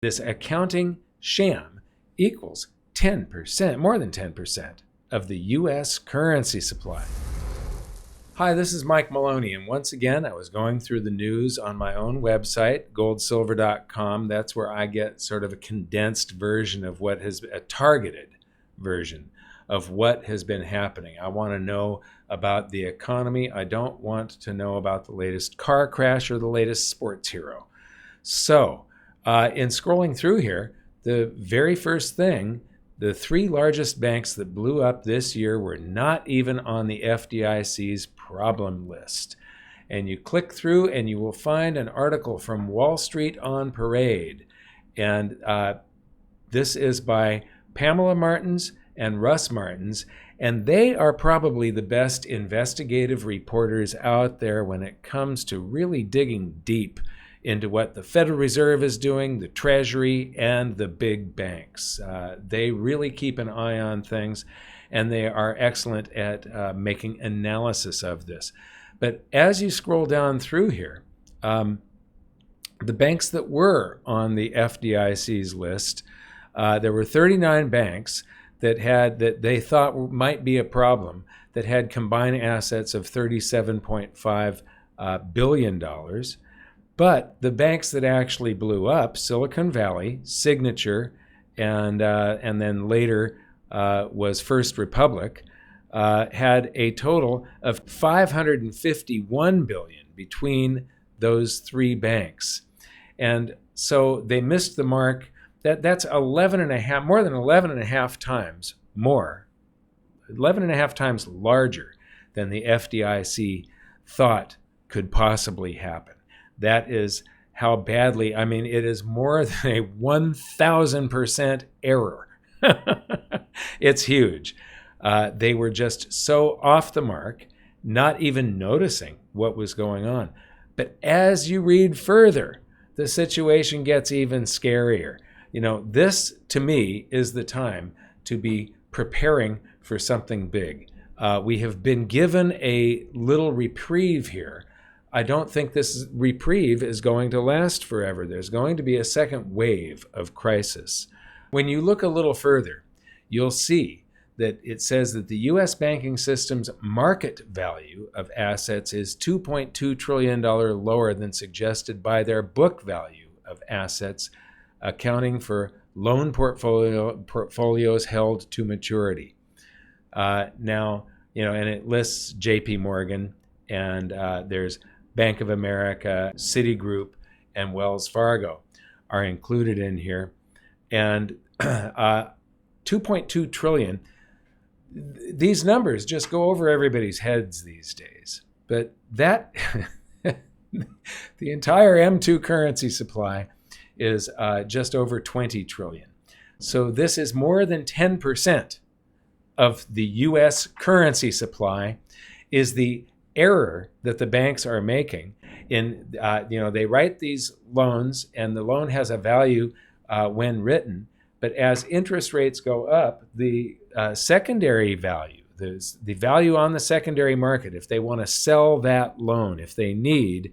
This accounting sham equals 10%, more than 10% of the U.S. currency supply. Hi, this is Mike Maloney, and once again, I was going through the news on my own website, GoldSilver.com. That's where I get sort of a condensed version of what has a targeted version of what has been happening. I want to know about the economy. I don't want to know about the latest car crash or the latest sports hero. So, in scrolling through here, the very first thing, the three largest banks that blew up this year were not even on the FDIC's problem list. And you click through and you will find an article from Wall Street on Parade. And this is by Pamela Martins and Russ Martins. And they are probably the best investigative reporters out there when it comes to really digging deep into what the Federal Reserve is doing, the Treasury, and the big banks. They really keep an eye on things, and they are excellent at making analysis of this. But as you scroll down through here, the banks that were on the FDIC's list, there were 39 banks that they thought might be a problem, that had combined assets of $37.5 billion. But the banks that actually blew up, Silicon Valley, Signature, and then later was First Republic, had a total of $551 billion between those three banks. And so they missed the mark. That's more than 11.5 times more, 11.5 times larger than the FDIC thought could possibly happen. That is how badly, it is more than a 1,000% error. It's huge. They were just so off the mark, not even noticing what was going on. But as you read further, the situation gets even scarier. This, to me, is the time to be preparing for something big. We have been given a little reprieve here. I don't think this reprieve is going to last forever. There's going to be a second wave of crisis. When you look a little further, you'll see that it says that the U.S. banking system's market value of assets is $2.2 trillion lower than suggested by their book value of assets, accounting for loan portfolios held to maturity. Now, and it lists J.P. Morgan, and there's Bank of America, Citigroup, and Wells Fargo are included in here. And 2.2 trillion, these numbers just go over everybody's heads these days. But that, the entire M2 currency supply is just over 20 trillion. So this is more than 10% of the U.S. currency supply is the error that the banks are making in, they write these loans and the loan has a value when written, but as interest rates go up, the secondary value, the value on the secondary market, if they want to sell that loan, if they need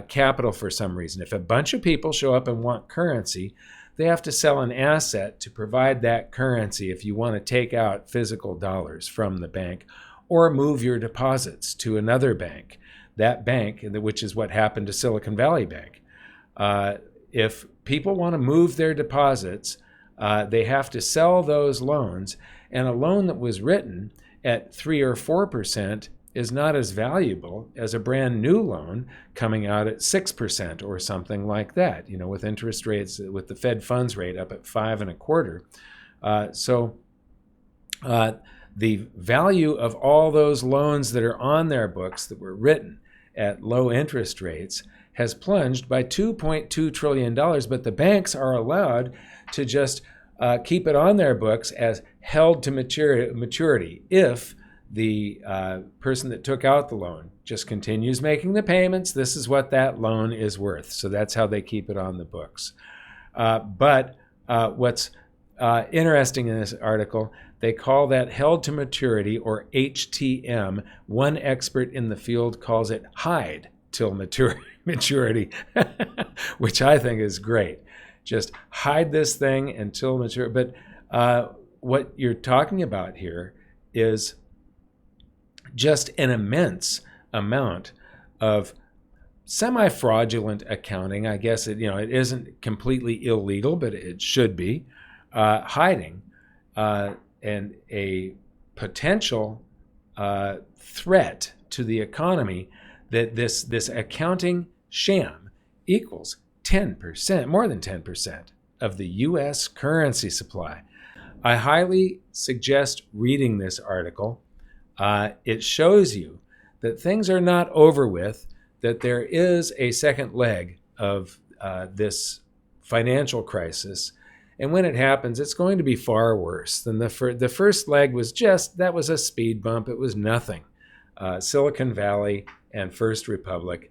capital for some reason, if a bunch of people show up and want currency, they have to sell an asset to provide that currency if you want to take out physical dollars from the bank, or move your deposits to another bank. That bank, which is what happened to Silicon Valley Bank. If people want to move their deposits, they have to sell those loans, and a loan that was written at 3 or 4% is not as valuable as a brand new loan coming out at 6% or something like that, with interest rates, with the Fed funds rate up at 5.25%. The value of all those loans that are on their books that were written at low interest rates has plunged by $2.2 trillion, but the banks are allowed to just keep it on their books as held to maturity if the person that took out the loan just continues making the payments. This is what that loan is worth. So that's how they keep it on the books. But what's interesting in this article, they call that held to maturity, or HTM. One expert in the field calls it hide till maturity, which I think is great. just hide this thing until mature. But what you're talking about here is just an immense amount of semi-fraudulent accounting. I guess it isn't completely illegal, but it should be hiding and a potential threat to the economy that this accounting sham equals 10%, more than 10% of the U.S. currency supply. I highly suggest reading this article. It shows you that things are not over with, that there is a second leg of this financial crisis. And when it happens, it's going to be far worse than the first leg was that was a speed bump. It was nothing. Silicon Valley and First Republic,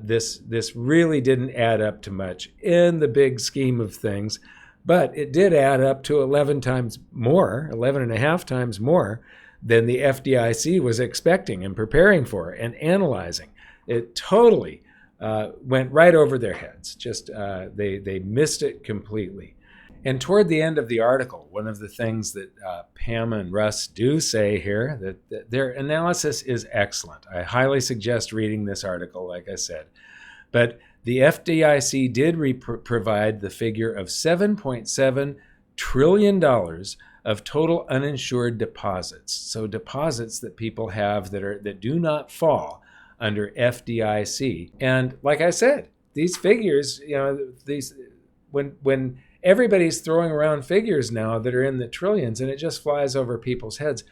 this really didn't add up to much in the big scheme of things, but it did add up to 11 and a half times more than the FDIC was expecting and preparing for and analyzing. It totally went right over their heads. Just they missed it completely. And toward the end of the article, one of the things that Pam and Russ do say here, that their analysis is excellent. I highly suggest reading this article, like I said. But the FDIC did provide the figure of $7.7 trillion of total uninsured deposits. So deposits that people have that do not fall under FDIC. And like I said, these figures, when everybody's throwing around figures now that are in the trillions and it just flies over people's heads.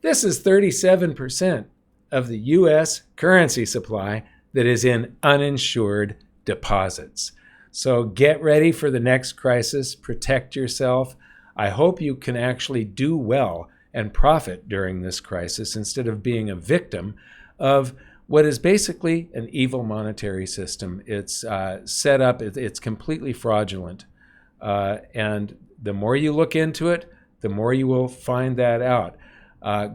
This is 37% of the U.S. currency supply that is in uninsured deposits. So get ready for the next crisis. Protect yourself. I hope you can actually do well and profit during this crisis instead of being a victim of what is basically an evil monetary system. It's set up, it's completely fraudulent. And the more you look into it, the more you will find that out.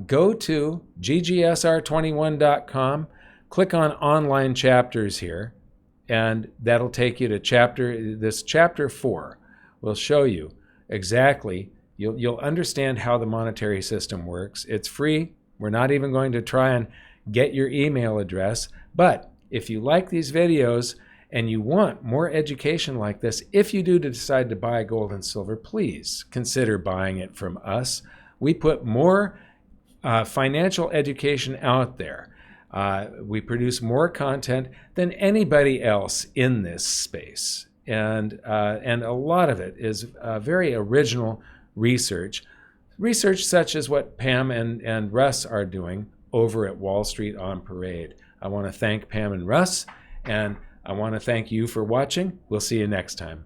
Go to ggsr21.com, click on online chapters here, and that'll take you to chapter 4 will show you exactly, you'll understand how the monetary system works. It's free. We're not even going to try and get your email address. But if you like these videos, and you want more education like this, if you do decide to buy gold and silver, please consider buying it from us. We put more financial education out there. We produce more content than anybody else in this space. And a lot of it is very original research such as what Pam and Russ are doing over at Wall Street on Parade. I want to thank Pam and Russ, and I want to thank you for watching. We'll see you next time.